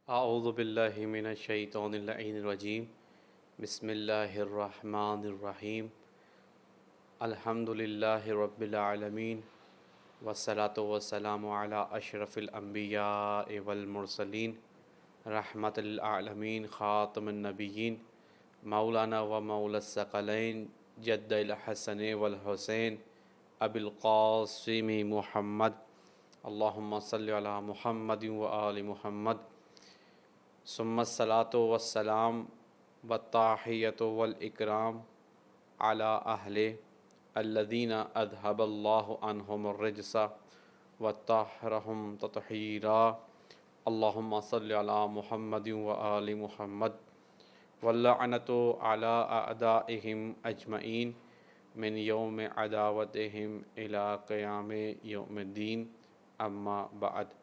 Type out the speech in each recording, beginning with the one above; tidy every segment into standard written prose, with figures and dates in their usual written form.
اعوذ باللہ من الشیطان اللعین الرجیم بسم اللہ الرحمن الرحیم الحمد للہ رب العالمین والصلاة والسلام علی اشرف الانبیاء والمرسلین رحمت للعالمین خاتم النبیین مولانا و مولا الثقلین جد الحسن والحسین ابی القاسم محمد اللہم صلی علی محمد و آل محمد ثم الصلاۃ والسلام والتحیۃ والاکرام علی اہل الذین اذهب اللہ عنہم الرجس وطہرہم تطہیرا اللہم صلی علی محمد وآل محمد واللعنۃ علی اعدائہم اجمعین من یوم عداوتہم الی قیام یوم الدین اما بعد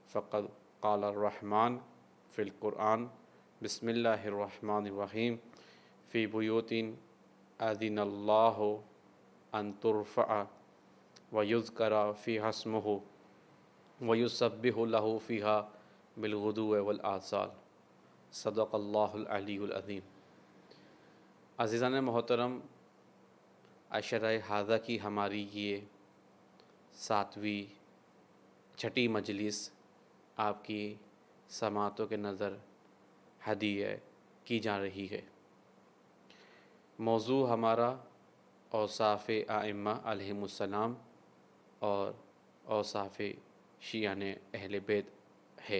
فقد قال الرحمن فی القرآن بسم اللہ الرحمن الرحیم فی بیوت اذن اللہ ان ترفع ویذکر فیہا اسمہ ویسبح لہ فیہا بالغدو والآصال صدق اللہ العلی العظیم۔ عزیزان محترم، عشرہ ہاذہ کی ہماری یہ 7ویں چھٹی مجلس آپ کی سماعتوں کے نظر ہدیہ کی جا رہی ہے۔ موضوع ہمارا اوصاف ائمہ علیہم السلام اور اوصاف شیعہ اہل بیت ہے۔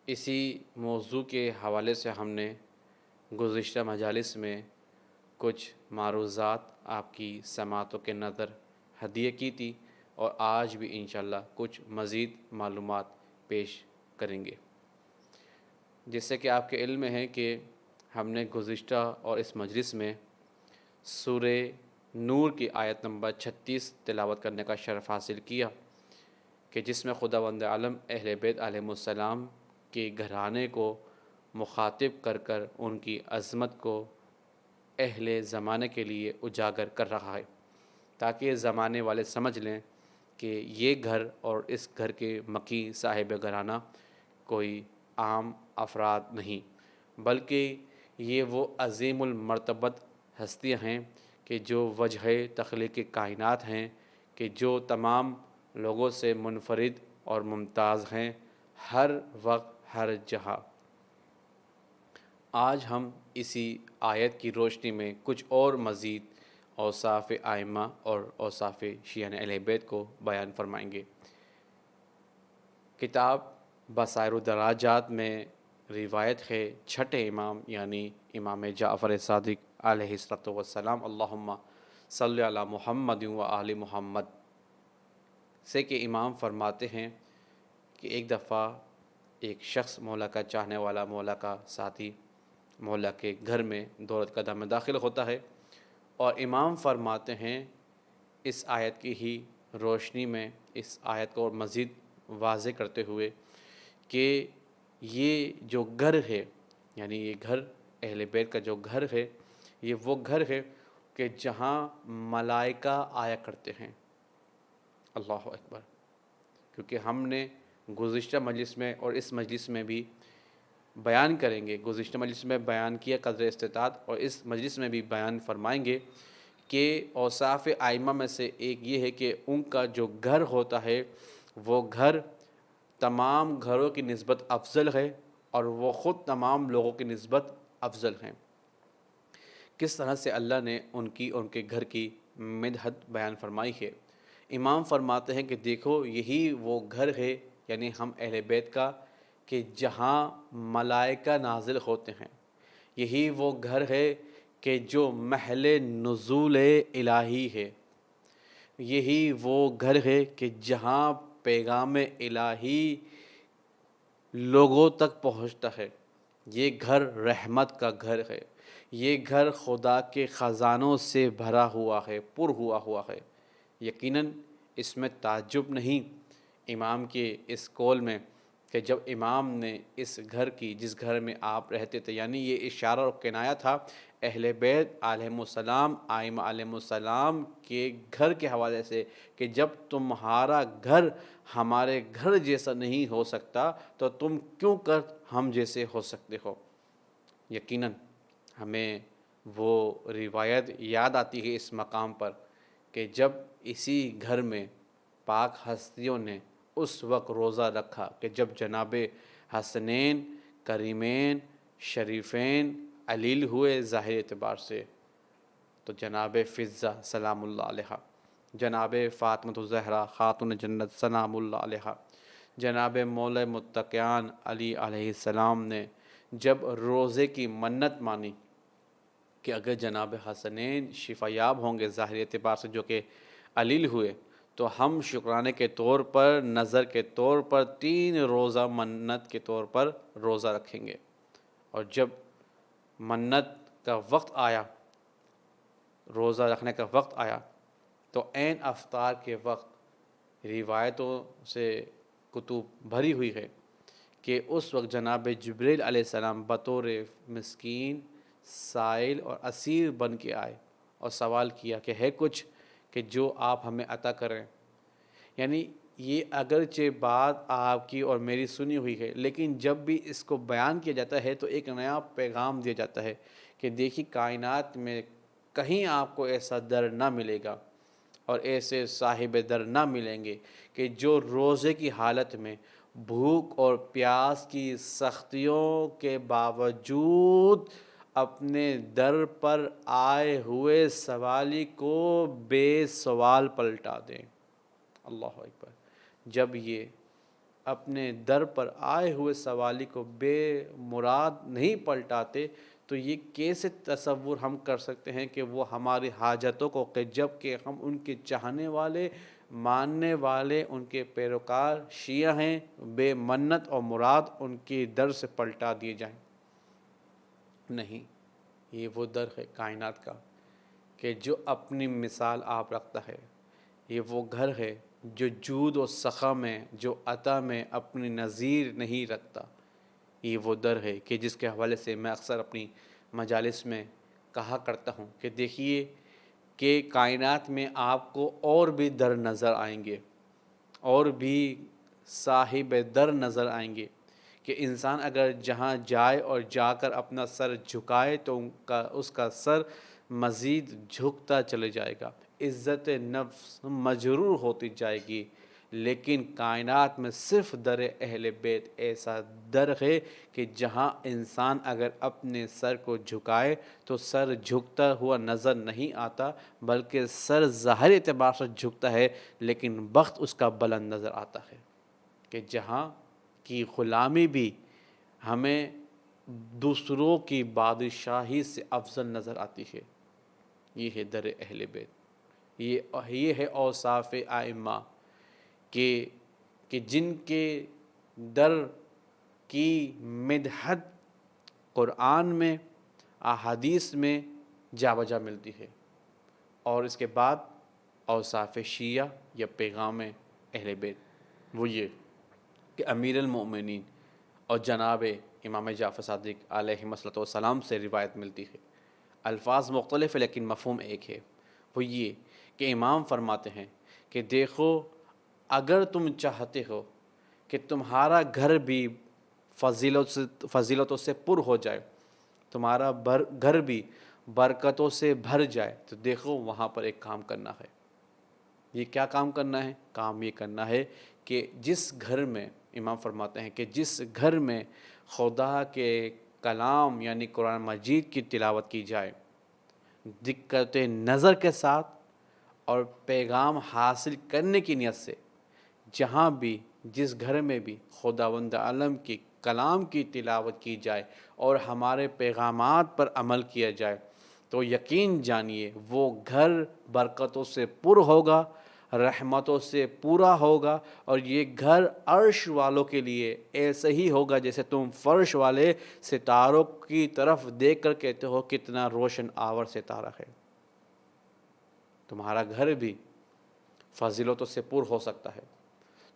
اسی موضوع کے حوالے سے ہم نے گزشتہ مجالس میں کچھ معروضات آپ کی سماعتوں کے نظر ہدیہ کی تھی، اور آج بھی انشاءاللہ کچھ مزید معلومات پیش کریں گے۔ جس سے کہ آپ کے علم میں ہے کہ ہم نے گزشتہ اور اس مجلس میں سورہ نور کی آیت نمبر 36 تلاوت کرنے کا شرف حاصل کیا، کہ جس میں خداوند عالم اہل بیت علیہم السلام کے گھرانے کو مخاطب کر کر ان کی عظمت کو اہل زمانے کے لیے اجاگر کر رہا ہے، تاکہ زمانے والے سمجھ لیں کہ یہ گھر اور اس گھر کے مکی صاحب گھرانہ کوئی عام افراد نہیں، بلکہ یہ وہ عظیم المرتبت ہستیاں ہیں کہ جو وجہ تخلیق کائنات ہیں، کہ جو تمام لوگوں سے منفرد اور ممتاز ہیں، ہر وقت ہر جہاں۔ آج ہم اسی آیت کی روشنی میں کچھ اور مزید اوصاف ائمہ اور اوصاف شیعہ اہل بیت کو بیان فرمائیں گے۔ کتاب بصائر الدراجات میں روایت ہے، چھٹے امام یعنی امام جعفر صادق علیہ السلام اللہم صلی علی محمد و آل محمد سے کہ امام فرماتے ہیں کہ ایک دفعہ ایک شخص مولا کا چاہنے والا، مولا کا ساتھی مولا کے گھر میں دولت قدم میں داخل ہوتا ہے، اور امام فرماتے ہیں اس آیت کی ہی روشنی میں، اس آیت کو مزید واضح کرتے ہوئے، کہ یہ جو گھر ہے، یعنی یہ گھر اہل بیت کا جو گھر ہے، یہ وہ گھر ہے کہ جہاں ملائکہ آیا کرتے ہیں۔ اللہ اکبر! کیونکہ ہم نے گزشتہ مجلس میں اور اس مجلس میں بھی بیان کریں گے، گزشتہ مجلس میں بیان کیا قدر استطاعت، اور اس مجلس میں بھی بیان فرمائیں گے کہ اوصاف ائمہ میں سے ایک یہ ہے کہ ان کا جو گھر ہوتا ہے وہ گھر تمام گھروں کی نسبت افضل ہے، اور وہ خود تمام لوگوں کی نسبت افضل ہیں۔ کس طرح سے اللہ نے ان کے گھر کی مدحت بیان فرمائی ہے۔ امام فرماتے ہیں کہ دیکھو یہی وہ گھر ہے، یعنی ہم اہل بیت کا، کہ جہاں ملائکہ نازل ہوتے ہیں۔ یہی وہ گھر ہے کہ جو محل نزول الہی ہے۔ یہی وہ گھر ہے کہ جہاں پیغام الہی لوگوں تک پہنچتا ہے۔ یہ گھر رحمت کا گھر ہے، یہ گھر خدا کے خزانوں سے بھرا ہوا ہے، پر ہوا ہے۔ یقیناً اس میں تعجب نہیں امام کے اس قول میں کہ جب امام نے اس گھر کی، جس گھر میں آپ رہتے تھے، یعنی یہ اشارہ اور کنایہ تھا اہل بیت علیہم السلام، آئمہ علیہم السلام کے گھر کے حوالے سے، کہ جب تمہارا گھر ہمارے گھر جیسا نہیں ہو سکتا تو تم کیوں کر ہم جیسے ہو سکتے ہو۔ یقیناً ہمیں وہ روایت یاد آتی ہے اس مقام پر کہ جب اسی گھر میں پاک ہستیوں نے اس وقت روزہ رکھا کہ جب جناب حسنین، کریمین، شریفین علیل ہوئے ظاہر اعتبار سے، تو جناب فضہ سلام اللہ علیہ، جناب فاطمۃ الزہرا خاتون جنت سلام اللہ علیہ، جناب مولا متقیان علی علیہ السلام نے جب روزے کی منت مانی کہ اگر جناب حسنین شفا یاب ہوں گے ظاہری اعتبار سے جو کہ علیل ہوئے، تو ہم شکرانے کے طور پر، نظر کے طور پر 3 روزہ منت کے طور پر روزہ رکھیں گے۔ اور جب منت کا وقت آیا، روزہ رکھنے کا وقت آیا، تو عین افطار کے وقت روایتوں سے کتب بھری ہوئی ہے کہ اس وقت جناب جبریل علیہ السلام بطور مسکین، سائل اور اسیر بن کے آئے اور سوال کیا کہ ہے کچھ کہ جو آپ ہمیں عطا کریں۔ یعنی یہ اگرچہ بات آپ کی اور میری سنی ہوئی ہے، لیکن جب بھی اس کو بیان کیا جاتا ہے تو ایک نیا پیغام دیا جاتا ہے کہ دیکھیے کائنات میں کہیں آپ کو ایسا در نہ ملے گا اور ایسے صاحب در نہ ملیں گے کہ جو روزے کی حالت میں بھوک اور پیاس کی سختیوں کے باوجود اپنے در پر آئے ہوئے سوالی کو بے سوال پلٹا دیں۔ اللہ اکبر۔ جب یہ اپنے در پر آئے ہوئے سوالی کو بے مراد نہیں پلٹاتے تو یہ کیسے تصور ہم کر سکتے ہیں کہ وہ ہماری حاجتوں کو، کہ جب کہ ہم ان کے چاہنے والے، ماننے والے، ان کے پیروکار شیعہ ہیں، بے منت اور مراد ان کے در سے پلٹا دیے جائیں؟ نہیں، یہ وہ در ہے کائنات کا کہ جو اپنی مثال آپ رکھتا ہے۔ یہ وہ گھر ہے جو جود و سخا میں، جو عطا میں اپنی نظیر نہیں رکھتا۔ یہ وہ در ہے کہ جس کے حوالے سے میں اکثر اپنی مجالس میں کہا کرتا ہوں کہ دیکھیے کہ کائنات میں آپ کو اور بھی در نظر آئیں گے، اور بھی صاحب در نظر آئیں گے کہ انسان اگر جہاں جائے اور جا کر اپنا سر جھکائے تو اس کا سر مزید جھکتا چلے جائے گا، عزت نفس مجرور ہوتی جائے گی۔ لیکن کائنات میں صرف در اہل بیت ایسا در ہے کہ جہاں انسان اگر اپنے سر کو جھکائے تو سر جھکتا ہوا نظر نہیں آتا، بلکہ سر ظاہر اعتبار سے جھکتا ہے لیکن بخت اس کا بلند نظر آتا ہے، کہ جہاں کی غلامی بھی ہمیں دوسروں کی بادشاہی سے افضل نظر آتی ہے۔ یہ ہے در اہل بیت، یہ ہے اوصاف ائمہ کہ جن کے در کی مدحت قرآن میں، احادیث میں جا بجا ملتی ہے۔ اور اس کے بعد اوصاف شیعہ یا پیغام اہل بیت وہ یہ کہ امیر المؤمنین اور جناب امام جعفر صادق علیہ السلام سے روایت ملتی ہے۔ الفاظ مختلف ہے لیکن مفہوم ایک ہے، وہ یہ کہ امام فرماتے ہیں کہ دیکھو اگر تم چاہتے ہو کہ تمہارا گھر بھی فضیلتوں سے پر ہو جائے، تمہارا گھر بھی برکتوں سے بھر جائے، تو دیکھو وہاں پر ایک کام کرنا ہے۔ یہ کیا کام کرنا ہے؟ کام یہ کرنا ہے کہ جس گھر میں، امام فرماتے ہیں کہ جس گھر میں خدا کے کلام یعنی قرآن مجید کی تلاوت کی جائے دقت نظر کے ساتھ اور پیغام حاصل کرنے کی نیت سے، جہاں بھی جس گھر میں بھی خداوند عالم کی کلام کی تلاوت کی جائے اور ہمارے پیغامات پر عمل کیا جائے، تو یقین جانیے وہ گھر برکتوں سے پر ہوگا، رحمتوں سے پورا ہوگا، اور یہ گھر عرش والوں کے لیے ایسے ہی ہوگا جیسے تم فرش والے ستاروں کی طرف دیکھ کر کہتے ہو کتنا روشن آور ستارہ ہے۔ تمہارا گھر بھی فضیلتوں سے پر ہو سکتا ہے،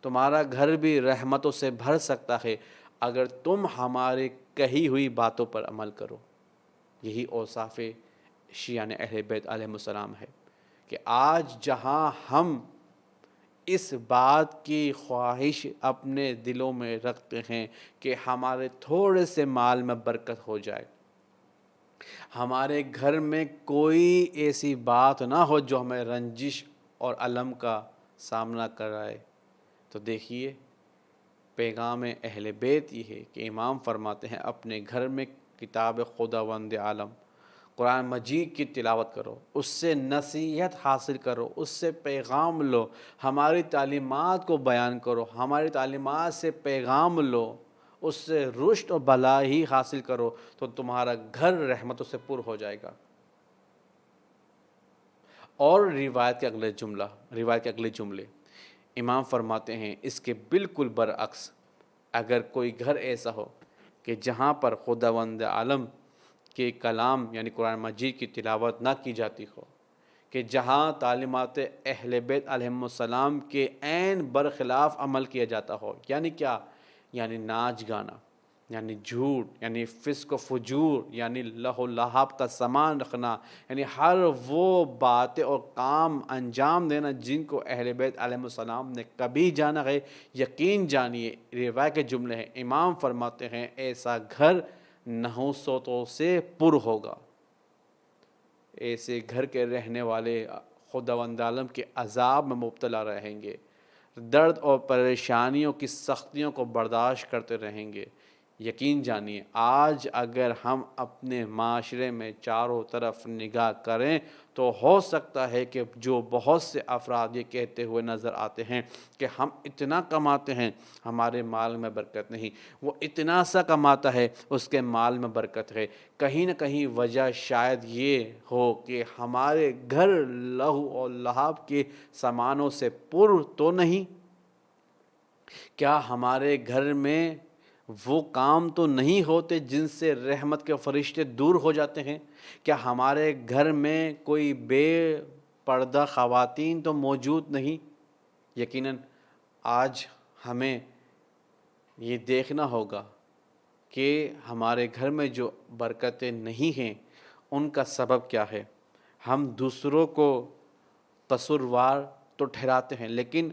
تمہارا گھر بھی رحمتوں سے بھر سکتا ہے اگر تم ہمارے کہی ہوئی باتوں پر عمل کرو۔ یہی اوصاف شیعان اہل بیت علیہ السلام ہے کہ آج جہاں ہم اس بات کی خواہش اپنے دلوں میں رکھتے ہیں کہ ہمارے تھوڑے سے مال میں برکت ہو جائے، ہمارے گھر میں کوئی ایسی بات نہ ہو جو ہمیں رنجش اور الم کا سامنا کرائے، تو دیکھیے پیغام اہل بیت یہ ہے کہ امام فرماتے ہیں اپنے گھر میں کتاب خداوند عالم قرآن مجید کی تلاوت کرو، اس سے نصیحت حاصل کرو، اس سے پیغام لو، ہماری تعلیمات کو بیان کرو، ہماری تعلیمات سے پیغام لو، اس سے رشد و بھلائی حاصل کرو، تو تمہارا گھر رحمتوں سے پر ہو جائے گا۔ اور روایت کے اگلے جملے امام فرماتے ہیں اس کے بالکل برعکس، اگر کوئی گھر ایسا ہو کہ جہاں پر خداوند عالم کے کلام یعنی قرآن مجید کی تلاوت نہ کی جاتی ہو، کہ جہاں تعلیمات اہل بیت علیہ السلام کے عین برخلاف عمل کیا جاتا ہو، یعنی کیا؟ یعنی ناچ گانا، یعنی جھوٹ، یعنی فسق و فجور، یعنی لہو لہب کا سامان رکھنا، یعنی ہر وہ باتیں اور کام انجام دینا جن کو اہل بیت علیہ السلام نے کبھی جانا ہے، یقین جانیے روایت کے جملے ہیں، امام فرماتے ہیں ایسا گھر نحوستوں سے پر ہوگا۔ ایسے گھر کے رہنے والے خداوند عالم کے عذاب میں مبتلا رہیں گے، درد اور پریشانیوں کی سختیوں کو برداشت کرتے رہیں گے۔ یقین جانیے آج اگر ہم اپنے معاشرے میں چاروں طرف نگاہ کریں تو ہو سکتا ہے کہ جو بہت سے افراد یہ کہتے ہوئے نظر آتے ہیں کہ ہم اتنا کماتے ہیں ہمارے مال میں برکت نہیں، وہ اتنا سا کماتا ہے اس کے مال میں برکت ہے، کہیں نہ کہیں وجہ شاید یہ ہو کہ ہمارے گھر لہو اور لہب کے سامانوں سے پر تو نہیں، کیا ہمارے گھر میں وہ کام تو نہیں ہوتے جن سے رحمت کے فرشتے دور ہو جاتے ہیں؟ کیا ہمارے گھر میں کوئی بے پردہ خواتین تو موجود نہیں؟ یقیناً آج ہمیں یہ دیکھنا ہوگا کہ ہمارے گھر میں جو برکتیں نہیں ہیں ان کا سبب کیا ہے۔ ہم دوسروں کو قصوروار تو ٹھہراتے ہیں لیکن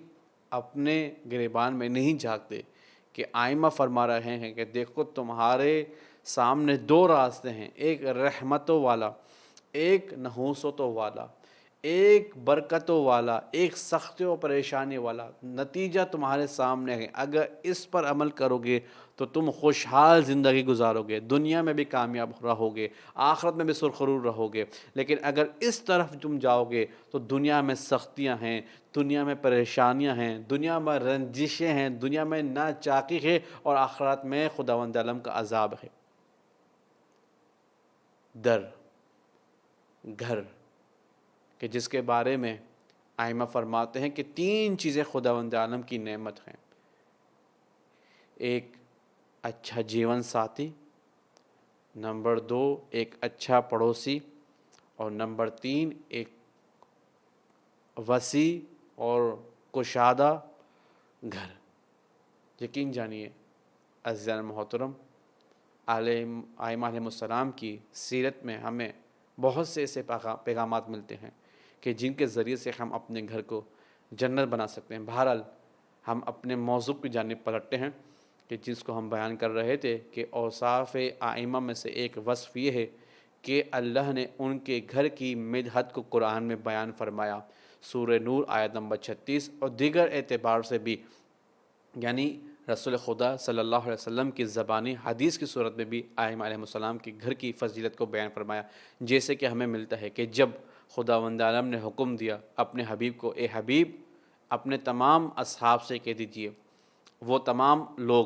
اپنے گریبان میں نہیں جھانکتے کہ آئمہ فرما رہے ہیں کہ دیکھو تمہارے سامنے دو راستے ہیں، ایک رحمتوں والا، ایک نحوستوں والا، ایک برکتوں والا، ایک سختی و پریشانی والا۔ نتیجہ تمہارے سامنے ہے، اگر اس پر عمل کرو گے تو تم خوشحال زندگی گزارو گے، دنیا میں بھی کامیاب رہو گے، آخرت میں بھی سرخرور رہو گے۔ لیکن اگر اس طرف تم جاؤ گے تو دنیا میں سختیاں ہیں، دنیا میں پریشانیاں ہیں، دنیا میں رنجشیں ہیں، دنیا میں ناچاقی ہے، اور آخرت میں خداوند عالم کا عذاب ہے۔ گھر کہ جس کے بارے میں ائمہ فرماتے ہیں کہ 3 چیزیں خداوند عالم کی نعمت ہیں، ایک اچھا جیون ساتھی، نمبر 2 ایک اچھا پڑوسی، اور نمبر 3 ایک وسیع اور کشادہ گھر۔ یقین جانیے عزیزان محترم، ائمہ علیہ السلام کی سیرت میں ہمیں بہت سے ایسے پیغامات ملتے ہیں کہ جن کے ذریعے سے ہم اپنے گھر کو جنت بنا سکتے ہیں۔ بہرحال ہم اپنے موضوع کی جانب پلٹتے ہیں کہ جس کو ہم بیان کر رہے تھے کہ اوصاف ائمہ میں سے ایک وصف یہ ہے کہ اللہ نے ان کے گھر کی مدحت کو قرآن میں بیان فرمایا، سورہ نور آیت نمبر 36، اور دیگر اعتبار سے بھی، یعنی رسول خدا صلی اللہ علیہ وسلم کی زبانی حدیث کی صورت میں بھی ائمہ علیہ السلام کی گھر کی فضیلت کو بیان فرمایا۔ جیسے کہ ہمیں ملتا ہے کہ جب خداوند عالم نے حکم دیا اپنے حبیب کو، اے حبیب اپنے تمام اصحاب سے کہہ دیجئے، وہ تمام لوگ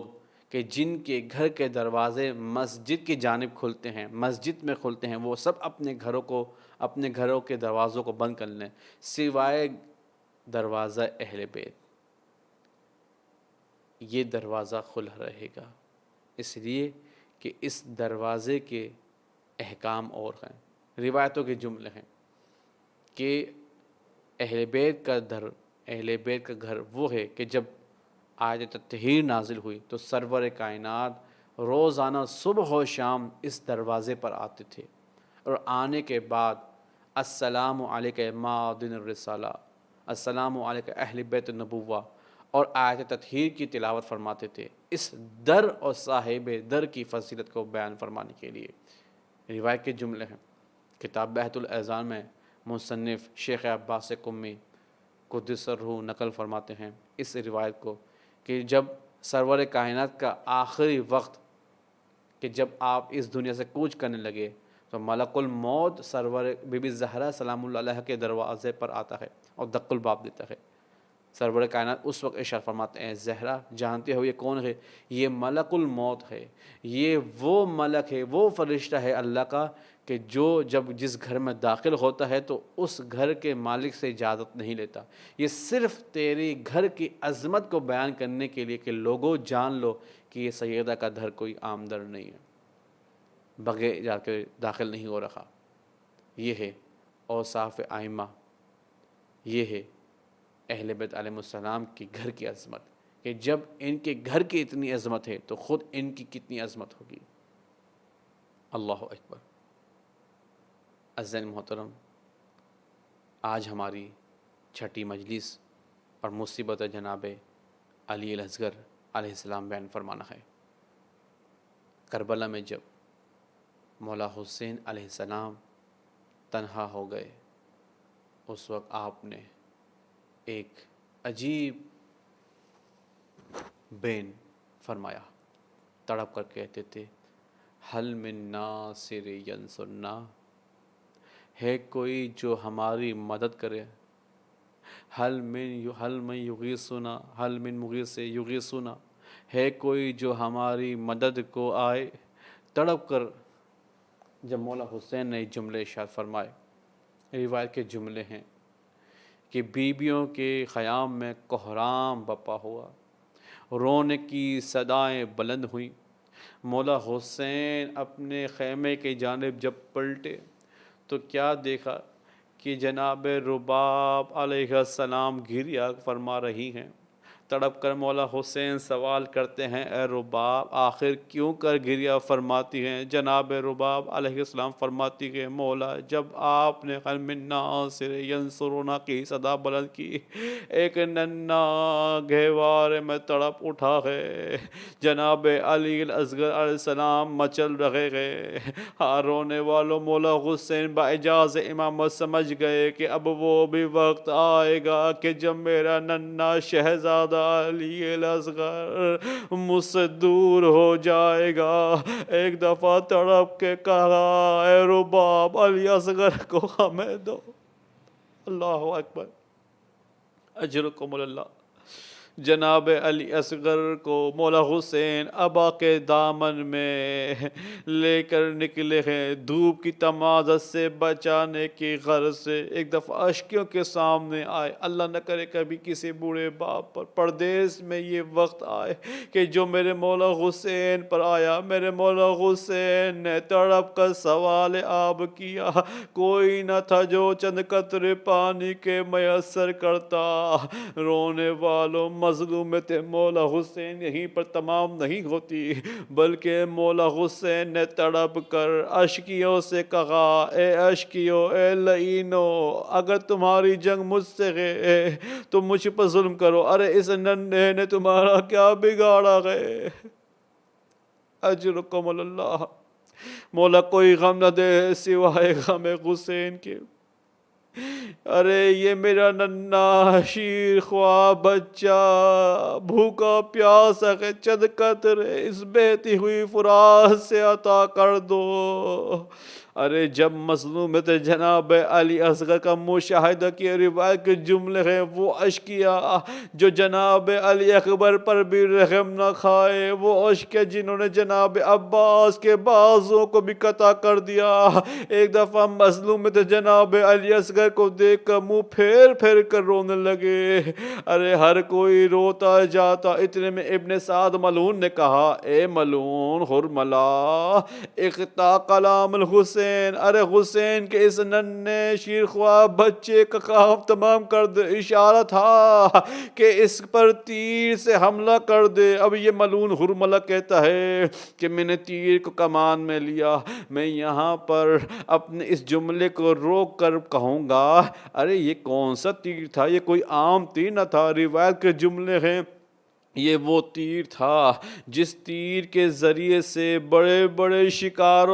کہ جن کے گھر کے دروازے مسجد کی جانب کھلتے ہیں، مسجد میں کھلتے ہیں، وہ سب اپنے گھروں کے دروازوں کو بند کر لیں سوائے دروازہ اہل بیت۔ یہ دروازہ کھلا رہے گا اس لیے کہ اس دروازے کے احکام اور ہیں، روایتوں کے جملے ہیں کہ اہل بیت کا گھر وہ ہے کہ جب آیت تطہیر نازل ہوئی تو سرور کائنات روزانہ صبح و شام اس دروازے پر آتے تھے، اور آنے کے بعد السلام علیک معدن الرسالہ، السلام علیک اہل بیت النبوہ اور آیت تطہیر کی تلاوت فرماتے تھے، اس در اور صاحب در کی فضیلت کو بیان فرمانے کے لیے۔ روایت کے جملے ہیں، کتاب بہت الاذان میں مصنف شیخ عباس قمی قدس الروح نقل فرماتے ہیں اس روایت کو کہ جب سرور کائنات کا آخری وقت کہ جب آپ اس دنیا سے کوچ کرنے لگے تو ملک الموت سرور بی بی زہرا سلام اللہ علیہ کے دروازے پر آتا ہے اور دق الباب دیتا ہے۔ سرور کائنات اس وقت ارشاد فرماتے ہیں، زہرا جانتے ہو یہ کون ہے؟ یہ ملک الموت ہے، یہ وہ ملک ہے، وہ فرشتہ ہے اللہ کا کہ جو جب جس گھر میں داخل ہوتا ہے تو اس گھر کے مالک سے اجازت نہیں لیتا، یہ صرف تیری گھر کی عظمت کو بیان کرنے کے لیے کہ لوگوں جان لو کہ یہ سیدہ کا گھر کوئی عام در نہیں ہے، بغیر جا کے داخل نہیں ہو رہا۔ یہ ہے اوصاف ائمہ، یہ ہے اہل بیت علیہ السلام کی گھر کی عظمت کہ جب ان کے گھر کی اتنی عظمت ہے تو خود ان کی کتنی عظمت ہوگی۔ اللہ اکبر۔ عزیزان محترم، آج ہماری چھٹی مجلس اور مصیبت جناب علی الاصغر علیہ السلام بیان فرمانا ہے۔ کربلا میں جب مولا حسین علیہ السلام تنہا ہو گئے، اس وقت آپ نے ایک عجیب بین فرمایا، تڑپ کر کہتے تھے، حل من ناصر ینصرنا، ہے کوئی جو ہماری مدد کرے، حل من یغیثنا، حل من مغیث یغیثنا، ہے کوئی جو ہماری مدد کو آئے۔ تڑپ کر جب مولا حسین نے جملے ارشاد فرمائے، روایت کے جملے ہیں کہ بیبیوں کے خیام میں کوہرام بپا ہوا، رونے کی صدائیں بلند ہوئیں۔ مولا حسین اپنے خیمے کی جانب جب پلٹے تو کیا دیکھا کہ جناب رباب علیہ السلام گریہ فرما رہی ہیں۔ تڑپ کر مولا حسین سوال کرتے ہیں، اے رباب آخر کیوں کر گریہ فرماتی ہیں؟ جناب رباب علیہ السلام فرماتی ہے، مولا جب آپ نے حل من ناصر ینصرنا کی صدا بلند کی، ایک ننا گہوارے میں تڑپ اٹھا ہے، جناب علی الاصغر علیہ السلام مچل رہے ہیں۔ ہاں رونے والوں، مولا حسین باعجاز امامت سمجھ گئے کہ اب وہ بھی وقت آئے گا کہ جب میرا ننا شہزادہ علی الاصغر مجھ سے دور ہو جائے گا۔ ایک دفعہ تڑپ کے کہا، اے رباب علی اصغر کو ہمیں دو۔ اللہ اکبر، اجرکم اللہ۔ جناب علی اصغر کو مولا حسین ابا کے دامن میں لے کر نکلے ہیں دھوپ کی تمازت سے بچانے کی غرض سے۔ ایک دفعہ اشکیوں کے سامنے آئے، اللہ نہ کرے کبھی کسی بوڑھے باپ پر پردیس میں یہ وقت آئے کہ جو میرے مولا حسین پر آیا۔ میرے مولا حسین نے تڑپ کر سوال آب کیا، کوئی نہ تھا جو چند قطرے پانی کے میسر کرتا۔ رونے والوں مظلوم تھے، مولا حسین یہیں پر تمام نہیں ہوتی، بلکہ مولا حسین نے تڑپ کر اشکیوں سے کہا، اے اشکیوں، اے لعینو، اگر تمہاری جنگ مجھ سے ہے تو مجھ پر ظلم کرو، ارے اس ننھے نے تمہارا کیا بگاڑا ہے؟ اجرکم اللہ۔ مولا کوئی غم نہ دے سوائے غم حسین کے۔ ارے یہ میرا ننا شیر خواہ بچہ بھوکا پیاسا ہے، چند قطرے اس بہتی ہوئی فرات سے عطا کر دو۔ ارے جب مظلوم تھے جناب علی اصغر کا مشاہدہ کی روایت کے جملے ہیں، وہ اشکیا جو جناب علی اکبر پر بھی رحم نہ کھائے، وہ اشکیا جنہوں نے جناب عباس کے بازوں کو بھی قطع کر دیا۔ ایک دفعہ مظلوم تھے جناب علی اصغر اصغر کو دیکھ کر منہ پھیر پھیر کر رونے لگے۔ ارے ہر کوئی روتا جاتا، اتنے میں ابن سعد ملعون نے کہا اے ملعون حرملہ اقطع کلام الحسین، ارے حسین کے اس ننھے شیرخواہ بچے کا کام تمام کر دے، اشارہ تھا کہ اس پر تیر سے حملہ کر دے۔ اب یہ ملعون حرملہ کہتا ہے کہ میں نے تیر کو کمان میں لیا، میں یہاں پر اپنے اس جملے کو روک کر کہوں گا ارے یہ کون سا تیر تھا، یہ کوئی عام تیر نہ تھا، روایت کے جملے ہیں یہ وہ تیر تھا جس تیر کے ذریعے سے بڑے بڑے شکار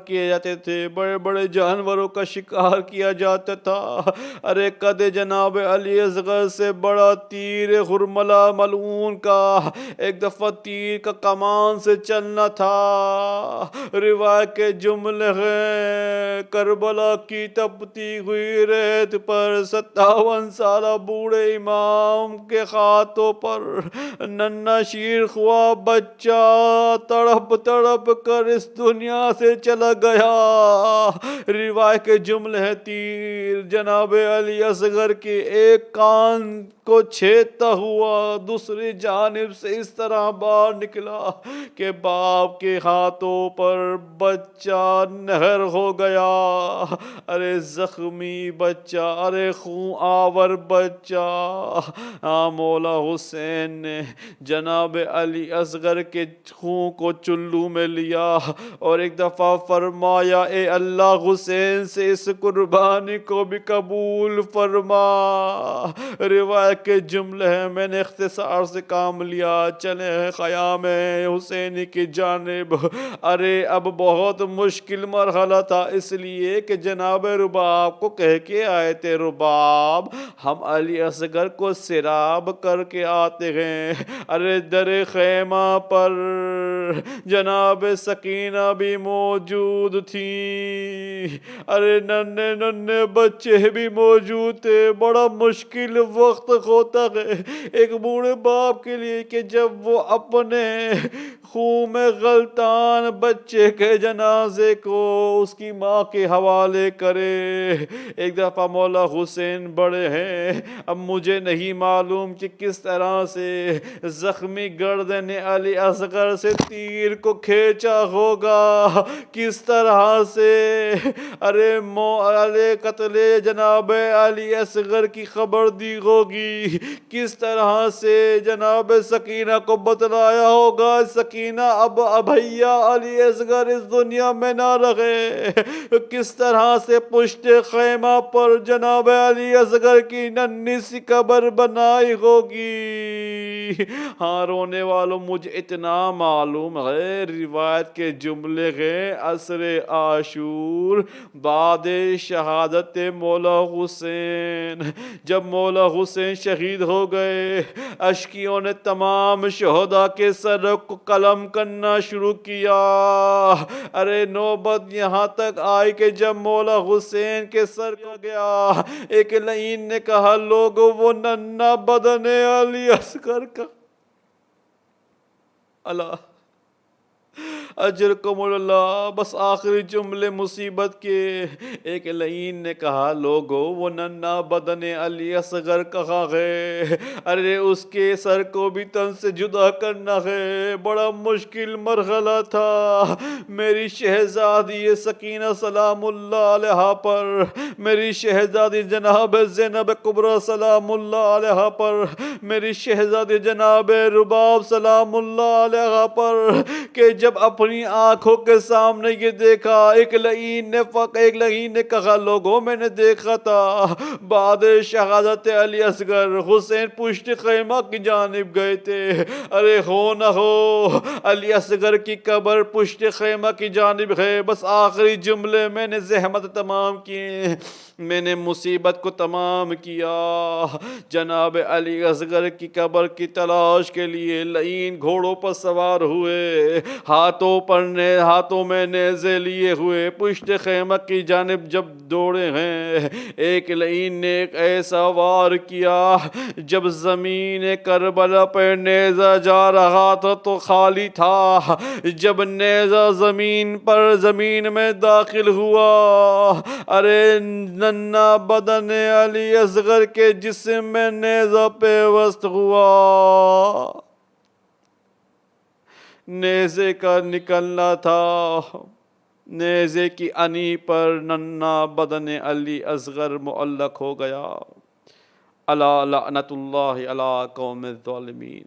کیے جاتے تھے، بڑے بڑے جانوروں کا شکار کیا جاتا تھا۔ ارے قد جناب علی اصغر سے بڑا تیر حرملہ ملعون کا ایک دفعہ تیر کا کمان سے چلنا تھا۔ روایت کے جملے ہیں کربلا کی تپتی ہوئی ریت پر 57 سالہ بوڑھے امام کے ہاتھوں پر ننھا شیرخواہ بچہ تڑپ تڑپ کر اس دنیا سے چلا گیا۔ روایت کے جملے ہیں تیر جناب علی اصغر کے ایک کان کو چھیدتا ہوا دوسری جانب سے اس طرح باہر نکلا کہ باپ کے ہاتھوں پر بچہ نہر ہو گیا۔ ارے زخمی بچہ، ارے خون آور بچہ۔ مولا حسین نے جناب علی اصغر کے خون کو چلو میں لیا اور ایک دفعہ فرمایا اے اللہ حسین سے اس قربانی کو بھی قبول فرما۔ روایت کے جملے ہیں میں نے اختصار سے کام لیا، چلے خیام حسینی کی جانب۔ ارے اب بہت مشکل مرحلہ تھا، اس لیے کہ جناب رباب کو کہہ کے آئے تھے رباب ہم علی اصغر کو سیراب کر کے آتے ہیں۔ ارے در خیمہ پر جناب سکینہ بھی موجود تھی، ارے ننھے ننھے بچے بھی موجود تھے۔ بڑا مشکل وقت ہوتا ہے ایک بوڑھے باپ کے لیے کہ جب وہ اپنے خون میں غلطان بچے کے جنازے کو اس کی ماں کے حوالے کرے۔ ایک دفعہ مولا حسین بڑے ہیں، اب مجھے نہیں معلوم کہ کس طرح سے زخمی گردن علی اصغر سے تیر کو کھینچا ہوگا، کس طرح سے ارے قتل جناب علی اصغر کی خبر دی ہوگی، کس طرح سے جناب سکینہ کو بتلایا ہوگا سکینہ اب ابھیا علی اصغر اس دنیا میں نہ رہے، کس طرح سے پشت خیمہ پر جناب علی اصغر کی ننھی سی قبر بنائی ہوگی۔ ہاں رونے والوں مجھے اتنا معلوم ہے، روایت کے جملے ہیں عصر عاشور بعد شہادت مولا حسین، جب مولا حسین شہید ہو گئے اشکیوں نے تمام شہداء کے سر کو قلم کرنا شروع کیا۔ ارے نوبت یہاں تک آئی کہ جب مولا حسین کے سر کو گیا ایک لعین نے کہا لوگو وہ ننھا بدن علی اصغر کا اللہ اجرکم اللہ، بس آخری جملے مصیبت کے۔ ایک لعین نے کہا لوگو وہ ننھا بدن علی اصغر کہاں ہے، ارے اس کے سر کو بھی تن سے جدا کرنا ہے۔ بڑا مشکل مرحلہ تھا۔ میری شہزادی سکینہ سلام اللہ علیہ پر، میری شہزادی جناب زینب کبریٰ سلام اللہ علیہ پر، میری شہزادی جناب رباب سلام اللہ علیہ پر، کہ جب اپنی آنکھوں کے سامنے یہ دیکھا ایک لعین نے کہا لوگوں میں نے دیکھا تھا بعد شہادت علی اصغر حسین پشت خیمہ کی جانب گئے تھے، ارے ہو نہ ہو علی اصغر کی قبر پشت خیمہ کی جانب ہے۔ بس آخری جملے میں نے زحمت تمام کیے، میں نے مصیبت کو تمام کیا۔ جناب علی اصغر کی قبر کی تلاش کے لیے لعین گھوڑوں پر سوار ہوئے، ہاتھوں پر ہاتھوں میں نیزے لیے ہوئے پشت خیمہ کی جانب جب دوڑے ہیں، ایک لعین نے ایک ایسا وار کیا جب زمین کربلا پر نیزہ جا رہا تھا تو خالی تھا، جب نیزہ زمین میں داخل ہوا، ارے ننھا بدن علی اصغر کے جسم میں نیزہ پیوست ہوا۔ نیزے کا نکلنا تھا، نیزے کی انی پر ننھا بدن علی اصغر معلق ہو گیا۔ الا لعنت اللہ علی قوم الظالمین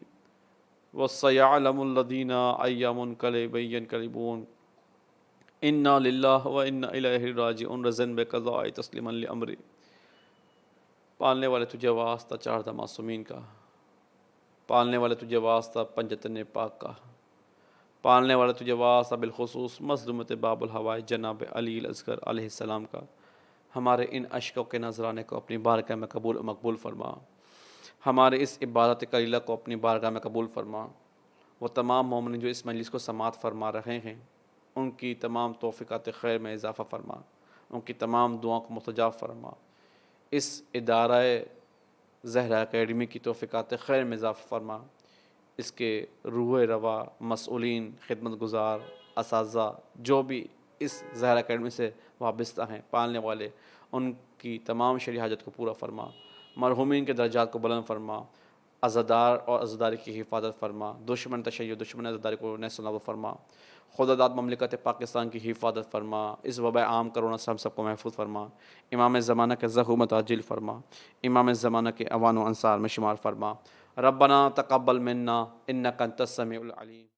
وسیعلم الذین ای منقلب ینقلبون انا للہ و انا الیہ راجعون رضن بقضاء تسلیما لامری۔ پالنے والے تجھے واسطہ چار معصومین کا، پالنے والے تجھے واسطہ پنجتن پاک کا، پالنے والے تجھے واسطہ بالخصوص مظلومت باب الہوائے جناب علی الاصغر علیہ السلام کا۔ ہمارے ان اشکوں کے نذرانے کو اپنی بارگاہ میں قبول و مقبول فرما، ہمارے اس عبادت قلیلہ کو اپنی بارگاہ میں قبول فرما۔ وہ تمام مومنین جو اس مجلس کو سماعت فرما رہے ہیں، ان کی تمام توفیقات خیر میں اضافہ فرما، ان کی تمام دعاؤں کو مستجاب فرما۔ اس ادارہ زہرا اکیڈمی کی توفیقات خیر میں اضافہ فرما، اس کے روح روا مسئولین، خدمت گزار، اساتذہ جو بھی اس زہرا اکیڈمی سے وابستہ ہیں، پالنے والے، ان کی تمام شرعی حاجت کو پورا فرما، مرحومین کے درجات کو بلند فرما، عزادار اور عزاداری کی حفاظت فرما، دشمن تشیع دشمن عزاداری کو نیست و نابود فرما، خدا داد مملکت پاکستان کی حفاظت فرما، اس وبا عام کرونا سے ہم سب کو محفوظ فرما، امام زمانہ کے زحومت عاجل فرما، امام زمانہ کے اوان و انصار میں شمار فرما۔ ربنا تقبل منا انک انت السمیع العلیم۔